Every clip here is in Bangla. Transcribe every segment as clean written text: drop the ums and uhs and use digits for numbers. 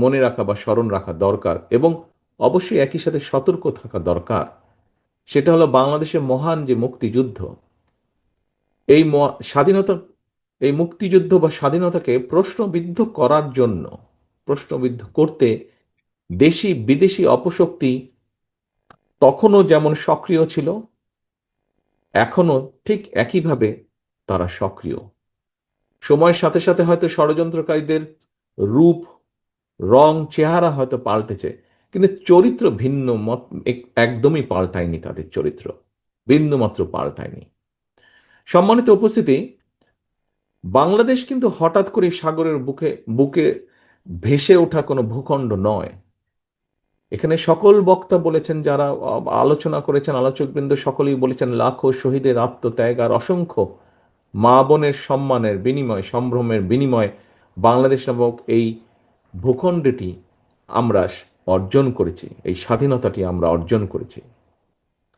মনে রাখা বা স্মরণ রাখা দরকার, এবং অবশ্যই একই সাথে সতর্ক থাকা দরকার। সেটা হলো বাংলাদেশের মহান যে মুক্তিযুদ্ধ, এই স্বাধীনতা, এই মুক্তিযুদ্ধ বা স্বাধীনতাকে প্রশ্নবিদ্ধ করার জন্য, প্রশ্নবিদ্ধ করতে দেশি বিদেশি অপশক্তি তখনও যেমন সক্রিয় ছিল, এখনো ঠিক একইভাবে তারা সক্রিয়। সময়ের সাথে সাথে হয়তো ষড়যন্ত্রকারীদের রূপ, রং, চেহারা হয়তো পাল্টেছে, কিন্তু চরিত্র ভিন্ন মত, একদমই পাল্টায়নি। তাদের চরিত্র বিন্দুমাত্র পাল্টায়নি। সম্মানিত উপস্থিতি, বাংলাদেশ কিন্তু হঠাৎ করে সাগরের বুকে বুকে ভেসে ওঠা কোনো ভূখণ্ড নয়। এখানে সকল বক্তা বলেছেন, যারা আলোচনা করেছেন, আলোচকবৃন্দ সকলেই বলেছেন, লাখো শহীদের আত্মত্যাগ আর অসংখ্য মা বোনের সম্মানের বিনিময়, সম্ভ্রমের বিনিময় বাংলাদেশ নামক এই ভূখণ্ডটি আমরা অর্জন করেছি, এই স্বাধীনতাটি আমরা অর্জন করেছি।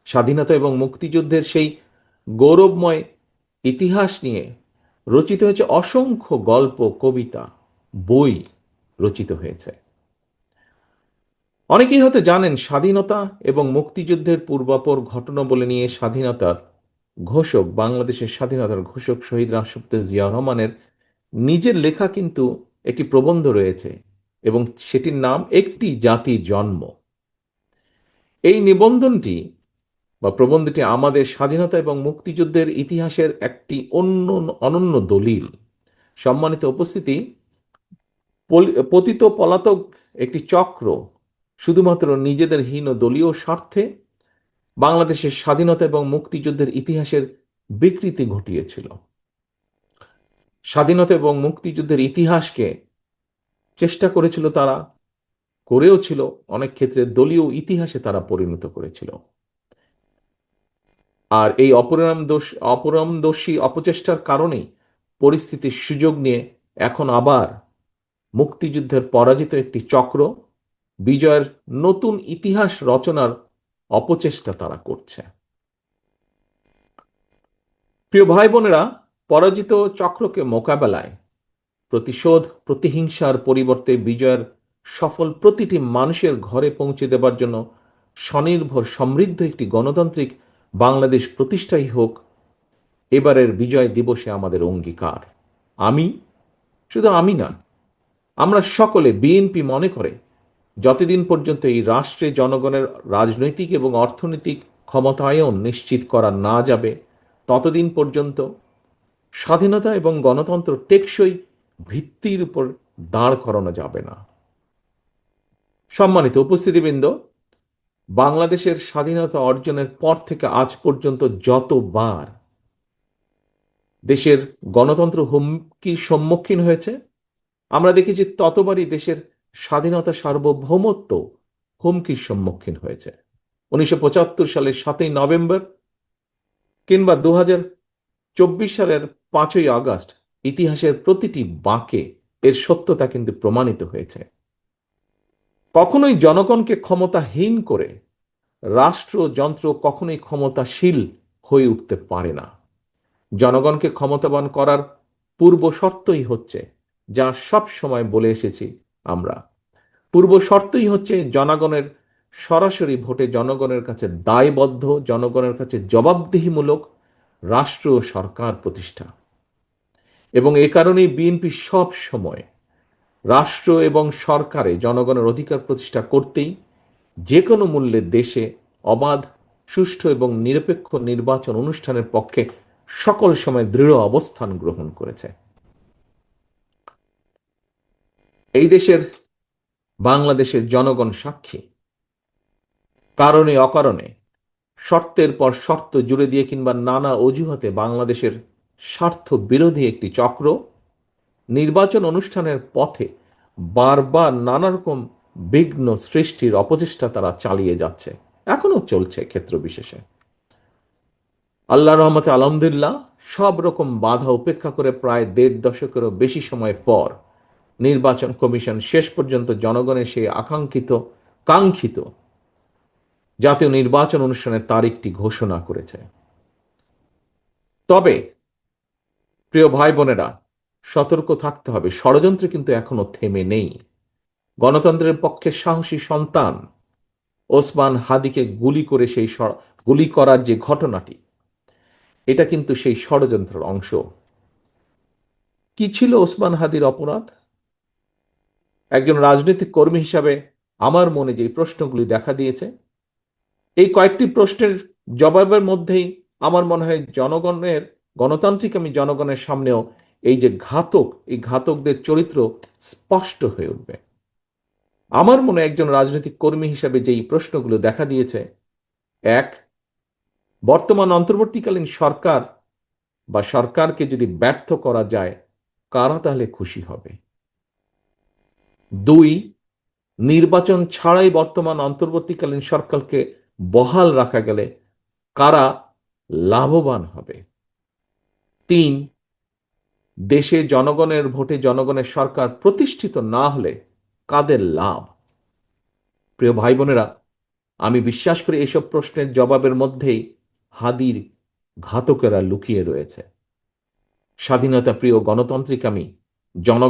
স্বাধীনতা এবং মুক্তিযুদ্ধের সেই গৌরবময় ইতিহাস নিয়ে রচিত হয়েছে অসংখ্য গল্প, কবিতা, বই রচিত হয়েছে। অনেকেই হয়তো জানেন, স্বাধীনতা এবং মুক্তিযুদ্ধের পূর্বাপর ঘটনা বলে নিয়ে স্বাধীনতার ঘোষক, বাংলাদেশের স্বাধীনতার ঘোষক শহীদ রাষ্ট্রপতি জিয়া রহমানের নিজের লেখা কিন্তু একটি প্রবন্ধ রয়েছে, এবং সেটির নাম একটি জাতির জন্ম। এই নিবন্ধনটি বা প্রবন্ধটি আমাদের স্বাধীনতা এবং মুক্তিযুদ্ধের ইতিহাসের একটি অনন্য দলিল। সম্মানিত উপস্থিতি, পতিত পলাতক একটি চক্র শুধুমাত্র নিজেদের হীন দলীয় স্বার্থে বাংলাদেশের স্বাধীনতা এবং মুক্তিযুদ্ধের ইতিহাসের বিকৃতি ঘটিয়েছিল। স্বাধীনতা এবং মুক্তিযুদ্ধের ইতিহাসকে চেষ্টা করেছিল তারা, করেও ছিল, অনেক ক্ষেত্রে দলীয় ইতিহাসে তারা পরিণত করেছিল। আর এই অপরামদর্শী অপচেষ্টার কারণেই পরিস্থিতির সুযোগ নিয়ে এখন আবার মুক্তিযুদ্ধের পরাজিত একটি চক্র বিজয়ের নতুন ইতিহাস রচনার অপচেষ্টা তারা করছে। প্রিয় ভাই বোনেরা, পরাজিত চক্রকে মোকাবেলায় প্রতিশোধ, প্রতিহিংসার পরিবর্তে বিজয়ের সফল প্রতিটি মানুষের ঘরে পৌঁছে দেবার জন্য স্বনির্ভর সমৃদ্ধ একটি গণতান্ত্রিক বাংলাদেশ প্রতিষ্ঠাই হোক এবারের বিজয় দিবসে আমাদের অঙ্গীকার। আমি, শুধু আমি না, আমরা সকলে, বিএনপি মনে করে যতদিন পর্যন্ত এই রাষ্ট্রে জনগণের রাজনৈতিক এবং অর্থনৈতিক ক্ষমতায়ন নিশ্চিত করা না যাবে, ততদিন পর্যন্ত স্বাধীনতা এবং গণতন্ত্র টেকসই ভিত্তির উপর দাঁড় করানো যাবে না। সম্মানিত উপস্থিতিবৃন্দ, বাংলাদেশের স্বাধীনতা অর্জনের পর থেকে আজ পর্যন্ত যতবার দেশের গণতন্ত্র হুমকির সম্মুখীন হয়েছে, আমরা দেখেছি ততবারই দেশের স্বাধীনতা, সার্বভৌমত্ব হুমকির সম্মুখীন হয়েছে। 1975 সালের 7ই নভেম্বর কিংবা 2024 সালের 5ই আগস্ট, ইতিহাসের প্রতিটি বাঁকে এর সত্যতা কিন্তু প্রমাণিত হয়েছে। কখনোই জনগণকে ক্ষমতাহীন করে রাষ্ট্রযন্ত্র কখনোই ক্ষমতাশীল হয়ে উঠতে পারে না। জনগণকে ক্ষমতাবান করার পূর্ব শর্তই হচ্ছে, যা সব সময় বলে এসেছি আমরা, পূর্ব শর্তই হচ্ছে জনগণের সরাসরি ভোটে জনগণের কাছে দায়বদ্ধ, জনগণের কাছে জবাবদিহিমূলক রাষ্ট্র ও সরকার প্রতিষ্ঠা। এবং এ কারণেই বিএনপি সব সময় রাষ্ট্র এবং সরকারে জনগণের অধিকার প্রতিষ্ঠা করতেই যে কোনো মূল্যে দেশে অবাধ, সুষ্ঠু এবং নিরপেক্ষ নির্বাচন অনুষ্ঠানের পক্ষে সকল সময় দৃঢ় অবস্থান গ্রহণ করেছে। এই দেশের, বাংলাদেশের জনগণ সাক্ষী, কারণে অকারণে, শর্তের পর শর্ত জুড়ে দিয়ে কিংবা নানা অজুহাতে বাংলাদেশের স্বার্থ বিরোধী একটি চক্র নির্বাচন অনুষ্ঠানের পথে বারবার নানা রকম বিঘ্ন সৃষ্টির অপচেষ্টা তারা চালিয়ে যাচ্ছে, এখনো চলছে ক্ষেত্র বিশেষে। আল্লাহ রহমতে আলহামদুলিল্লাহ, সব রকম বাধা উপেক্ষা করে প্রায় 1.5 দশকেরও বেশি সময় পর নির্বাচন কমিশন শেষ পর্যন্ত জনগণের সেই কাঙ্ক্ষিত জাতীয় নির্বাচন অনুষ্ঠানের তারিখটি ঘোষণা করেছে। তবে প্রিয় ভাই বোনেরা, সতর্ক থাকতে হবে, ষড়যন্ত্র কিন্তু এখনো থেমে নেই। গণতন্ত্রের পক্ষে সাহসী সন্তান ওসমান হাদিকে গুলি করার যে ঘটনাটি, এটা কিন্তু সেই ষড়যন্ত্রের অংশ। কি ছিল ওসমান হাদির অপরাধ? একজন রাজনৈতিক কর্মী হিসাবে আমার মনে যে প্রশ্নগুলি দেখা দিয়েছে, এই কয়েকটি প্রশ্নের জবাবের মধ্যেই আমার মনে হয় গণতান্ত্রিক আমি জনগণের সামনেও এই যে ঘাতক, এই ঘাতকদের চরিত্র স্পষ্ট হয়ে উঠবে। আমার মনে একজন রাজনৈতিক কর্মী হিসাবে যেই প্রশ্নগুলো দেখা দিয়েছে, এক, বর্তমান অন্তর্বর্তীকালীন সরকার বা সরকারকে যদি ব্যর্থ করা যায়, কারা তাহলে খুশি হবে? দুই, নির্বাচন ছাড়াই বর্তমান অন্তর্বর্তীকালীন সরকারকে বহাল রাখা গেলে কারা লাভবান হবে? তিন, দেশে জনগণের ভোটে জনগণের সরকার প্রতিষ্ঠিত না হলে কাদের লাভ? প্রিয় ভাই বোনেরা, আমি বিশ্বাস করি এইসব প্রশ্নের জবাবের মধ্যেই হাদির ঘাতকেরা লুকিয়ে রয়েছে। স্বাধীনতা প্রিয় গণতান্ত্রিক আমি জনগণ